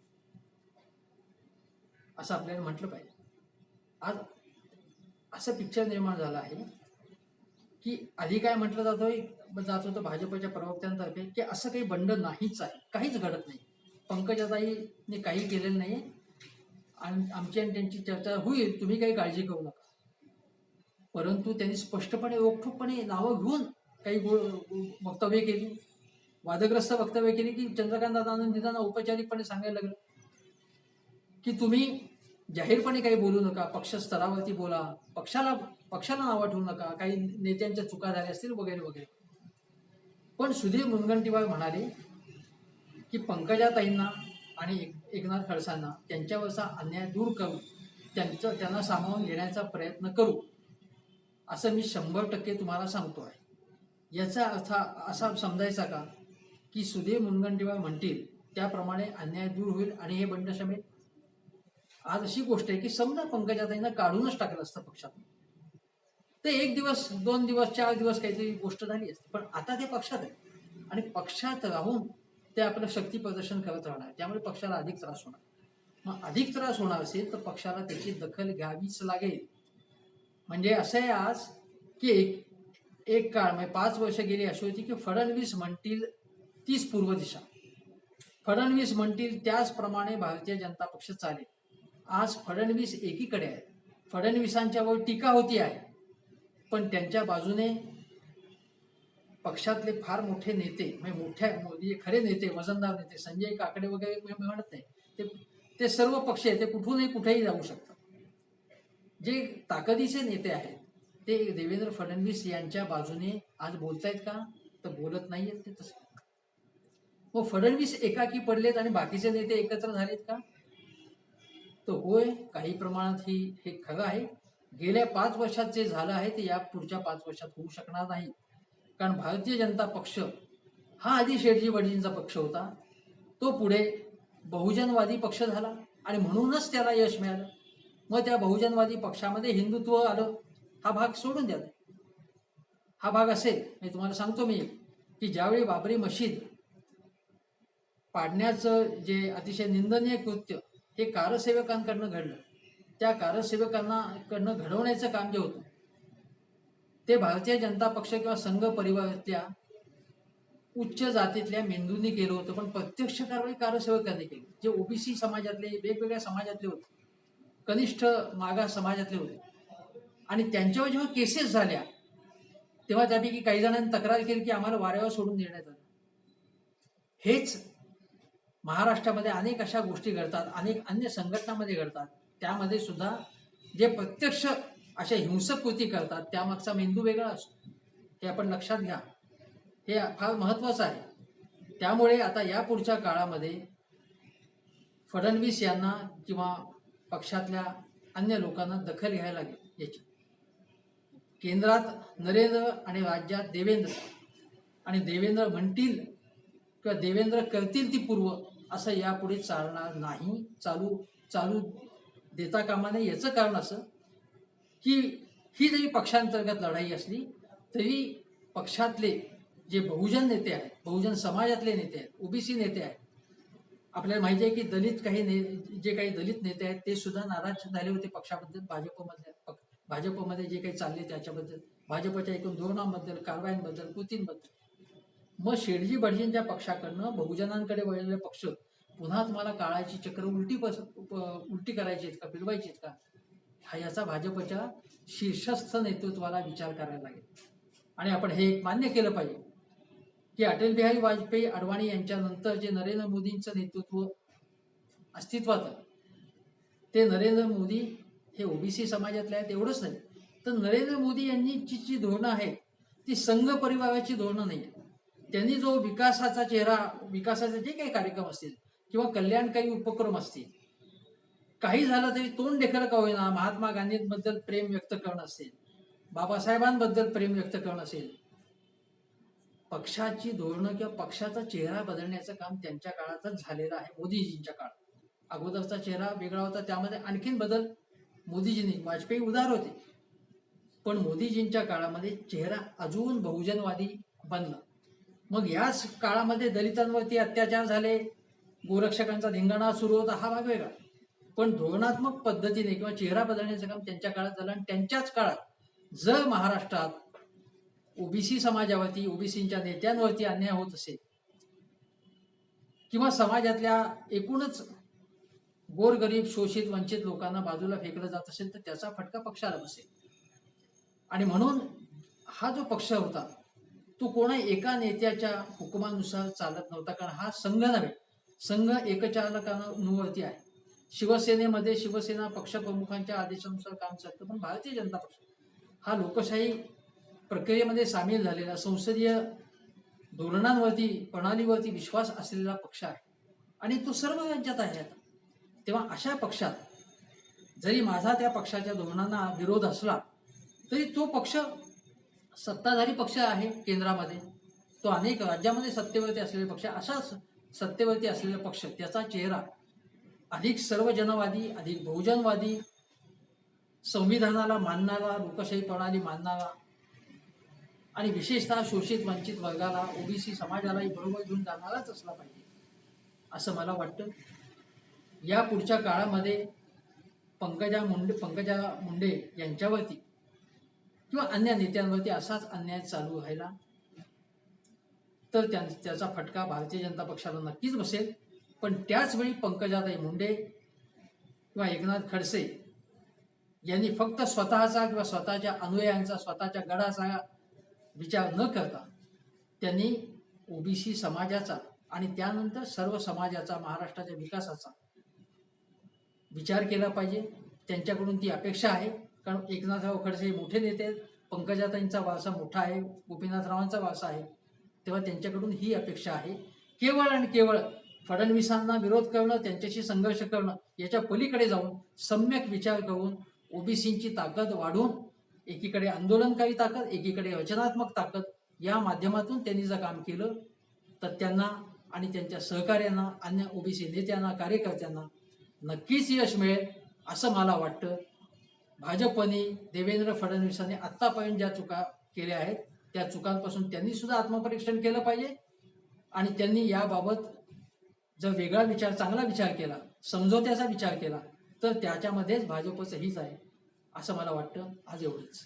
[SPEAKER 1] असं आपल्याला म्हटलं पाहिजे. आज असं पिक्चर निर्माण झालं आहे की आधी काय म्हटलं जात होतं भाजपच्या प्रवक्त्यांतर्फे की असं काही बंड नाहीच आहे, काहीच घडत नाही, पंकजाताईने काही केलेलं नाही आणि आमची आणि त्यांची चर्चा होईल, तुम्ही काही काळजी करू नका. परंतु त्यांनी स्पष्टपणे रोखठोकपणे नावं घेऊन काही वक्तव्य केली, वादग्रस्त वक्तव्य केली की चंद्रकांत दादांना औपचारिकपणे सांगायला लागलं की तुम्ही जाहीरपणे काही बोलू नका, पक्ष स्तरावरती बोला, पक्षाला नावं ठेवू नका, काही नेत्यांच्या चुका झाल्या असतील वगैरे वगैरे. पण सुधीर मुनगंटीवार म्हणाले की पंकजाताईंना आणि एकनाथ खडसांना त्यांच्यावरचा अन्याय दूर करू, त्यांना सामावून घेण्याचा प्रयत्न करू, असं मी 100% तुम्हाला सांगतो आहे. याचा अर्थ असा समजायचा का की सुधीर मुनगंटीवार म्हणतील त्याप्रमाणे अन्याय दूर होईल आणि हे बंड शमेल. आज अशी गोष्ट आहे की समजा पंकजाताईंना काढूनच टाकलं असतं पक्षात, तर 1 दिवस 2 दिवस 4 दिवस काहीतरी गोष्ट झाली असते. पण आता ते पक्षात आहे आणि पक्षात राहून ते आपलं शक्ती प्रदर्शन करत राहणार, त्यामुळे पक्षाला अधिक त्रास होणार. मग अधिक त्रास होणार असेल तर पक्षाला त्याची दखल घ्यावीच लागेल. म्हणजे असं आहे आज की एक काळ म्हणजे 5 वर्ष गेली अशी होती की फडणवीस म्हणतील तीच पूर्व दिशा, फडणवीस म्हणतील त्याचप्रमाणे भारतीय जनता पक्ष चालेल. आज फडणवीस एकीकडे आहे, फडणवीसांच्यावर टीका होती आहे, पण त्यांच्या बाजूने पक्षातले फार मोठे नेते म्हणजे मोठे खरे नेते, वजनदार नेते, संजय काकडे वगैरे मी म्हणत नाही, ते सर्व पक्ष आहे, ते कुठूनही कुठेही जाऊ शकतात. जे ताकदीचे नेते आहेत ते देवेंद्र फडणवीस यांच्या बाजूने आज बोलतायत का? तर बोलत नाहीयेत ते तसं. मग फडणवीस एकाकी पडलेत आणि बाकीचे नेते एकत्र झालेत का? तर होय, काही प्रमाणात हे खरं आहे. गेल्या 5 वर्षात जे झालं आहे ते या पुढच्या 5 वर्षात होऊ शकणार नाही. कारण भारतीय जनता पक्ष हा आधी शेठजी वडजींचा पक्ष होता, तो पुढे बहुजनवादी पक्ष झाला आणि म्हणूनच त्याला यश मिळालं. मग त्या बहुजनवादी पक्षामध्ये हिंदुत्व आलं, हा भाग सोडून द्या. हा भाग असेल, मी तुम्हाला सांगतो की ज्यावेळी बाबरी मशीद पाडण्याचं जे अतिशय निंदनीय कृत्य हे कारसेवकांकडनं घडलं, त्या कारसेवकांकडनं घडवण्याचं काम जे होतं ते भारतीय जनता पक्ष किंवा संघ परिवारातल्या उच्च जातीतल्या मेंदूंनी केलं होतं, पण प्रत्यक्ष कारवाई कारसेवकांनी केली. जे ओबीसी समाजातले, वेगवेगळ्या समाजातले होते, कनिष्ठ मागास समाजातले होते, आणि त्यांच्यावर जेव्हा केसेस झाल्या तेव्हा त्यापैकी काही जणांनी तक्रार केली की आम्हाला वाऱ्यावर सोडून देण्यात आलं. हेच महाराष्ट्रामध्ये अनेक अशा गोष्टी घडतात, अनेक अन्य संघटनांमध्ये घडतात. त्यामध्ये सुद्धा जे प्रत्यक्ष अशा हिंसक कृती करतात त्यामागचा मेंदू वेगळा असतो, हे आपण लक्षात घ्या. हे फार महत्वाचं आहे. त्यामुळे आता या पुढच्या काळामध्ये फडणवीस यांना किंवा पक्षातल्या अन्य लोकांना दखल घ्यायला लागेल याची. केंद्रात नरेंद्र आणि राज्यात देवेंद्र, आणि देवेंद्र म्हणतील किंवा देवेंद्र करतील ती पूर्व, असं यापुढे चालणार नाही. चालू देता कामा नये. याचं कारण असं की ही जरी पक्षांतर्गत लढाई असली तरी पक्षातले जे बहुजन नेते आहेत, बहुजन समाजातले नेते आहेत, ओबीसी नेते आहेत, आपल्याला माहिती आहे की जे काही दलित नेते आहेत ते सुद्धा नाराज झाले होते पक्षाबद्दल, भाजपमध्ये जे काही चालले त्याच्याबद्दल, भाजपच्या एकूण धोरणांबद्दल, कारवायांबद्दल, कृतींबद्दल. मग शेठजी भटजींच्या पक्षाकडनं बहुजनांकडे वळलेले पक्ष पुन्हा तुम्हाला काळाची चक्र उलटी करायची आहेत का, फिरवायची आहेत का, हा याचा भाजपच्या शीर्षस्थ नेतृत्वाला विचार करायला लागेल. आणि आपण हे एक मान्य केलं पाहिजे की अटल बिहारी वाजपेयी, अडवाणी यांच्यानंतर जे नरेंद्र मोदींचं नेतृत्व अस्तित्वात आहे, ते नरेंद्र मोदी हे ओबीसी समाजातले आहेत. एवढंच नाही तर नरेंद्र मोदी यांनी जी धोरणं आहेत ती संघ परिवाराची धोरणं नाही. त्यांनी जो विकासाचा चेहरा, विकासाचे जे काही कार्यक्रम असतील किंवा कल्याणकारी उपक्रम असतील, काही झालं तरी तोंड देखील का होईना महात्मा गांधींबद्दल प्रेम व्यक्त करणं असेल, बाबासाहेबांबद्दल प्रेम व्यक्त करणं असेल, पक्षाची धोरणं किंवा पक्षाचा चेहरा बदलण्याचं काम त्यांच्या काळातच झालेलं आहे. मोदीजींच्या काळात अगोदरचा चेहरा वेगळा होता, त्यामध्ये आणखीन बदल मोदीजींनी, वाजपेयी उदार होते, पण मोदीजींच्या काळामध्ये चेहरा अजून बहुजनवादी बनला. मग याच काळामध्ये दलितांवरती अत्याचार झाले, गोरक्षकांचा धिंगाणा सुरू होता, हा भाग वेगळा. पण धोरणात्मक पद्धतीने किंवा चेहरा बदलण्याचं काम त्यांच्या काळात झालं. आणि त्यांच्याच काळात जर महाराष्ट्रात ओबीसी समाजावरती, ओबीसींच्या नेत्यांवरती अन्याय होत असेल किंवा समाजातल्या एकूणच गोरगरीब, शोषित, वंचित लोकांना बाजूला फेकलं जात असेल तर त्याचा फटका पक्षाला बसेल. आणि म्हणून हा जो पक्ष होता तो कोणा एका नेत्याच्या हुकुमानुसार चालत नव्हता, कारण हा संघ नव्हे, संघ एकचालकांवरती आहे. शिवसेनेमध्ये शिवसेना पक्षप्रमुखांच्या आदेशानुसार काम चालतं, पण भारतीय जनता पक्ष हा लोकशाही प्रक्रियेमध्ये सामील झालेला, संसदीय धोरणांवरती, प्रणालीवरती विश्वास असलेला पक्ष आहे आणि तो सर्व राज्यात आहे. आता तेव्हा अशा पक्षात जरी माझा त्या पक्षाच्या धोरणांना विरोध असला तरी तो पक्ष सत्ताधारी पक्ष आहे केंद्रामध्ये, तो अनेक राज्यामध्ये सत्तेवरती असलेले पक्ष, अशाच सत्तेवरती असलेला पक्ष, त्याचा चेहरा अधिक सर्वजनवादी, अधिक बहुजनवादी, संविधानाला मानणारा, लोकशाही प्रणाली मानणारा आणि विशेषतः शोषित वंचित वर्गाला, ओबीसी समाजालाही बरोबर घेऊन जाणाराच असला पाहिजे असं मला वाटतं. या पुढच्या काळामध्ये पंकजा मुंडे यांच्यावरती किंवा अन्य नेत्यांवरती असाच अन्याय चालू राहिला तर त्याचा फटका भारतीय जनता पक्षाला नक्कीच बसेल. पण त्याचवेळी पंकजाताई मुंडे किंवा एकनाथ खडसे यांनी फक्त स्वतःचा किंवा स्वतःच्या अनुयायांचा, स्वतःच्या गडाचा विचार न करता त्यांनी ओबीसी समाजाचा आणि त्यानंतर सर्व समाजाचा, महाराष्ट्राच्या विकासाचा विचार केला पाहिजे. त्यांच्याकडून ती अपेक्षा आहे. कारण एकनाथराव खडसे मोठे नेते आहेत, पंकजाताईंचा वारसा मोठा आहे, गोपीनाथरावांचा वारसा आहे, तेव्हा त्यांच्याकडून ही अपेक्षा आहे. केवळ आणि केवळ फडणवीसांना विरोध करणं, त्यांच्याशी संघर्ष करणं याच्या पलीकडे जाऊन सम्यक विचार करून ओबीसींची ताकद वाढवून एकीकडे आंदोलनकारी ताकद, एकीकडे रचनात्मक ताकद या माध्यमातून त्यांनी जर काम केलं तर त्यांना आणि त्यांच्या सहकार्यांना, अन्य ओबीसी नेत्यांना, कार्यकर्त्यांना नक्कीच यश मिळेल असं मला वाटतं. भाजपने, देवेंद्र फडणवीसांनी आत्तापर्यंत ज्या चुका केल्या आहेत त्या चुकांपासून त्यांनी सुद्धा आत्मपरीक्षण केलं पाहिजे आणि त्यांनी याबाबत जर वेगळा विचार, चांगला विचार केला, समझोत्याचा विचार केला तर त्याच्यामध्येच भाजपचं हित आहे असं मला वाटतं. आज एवढंच.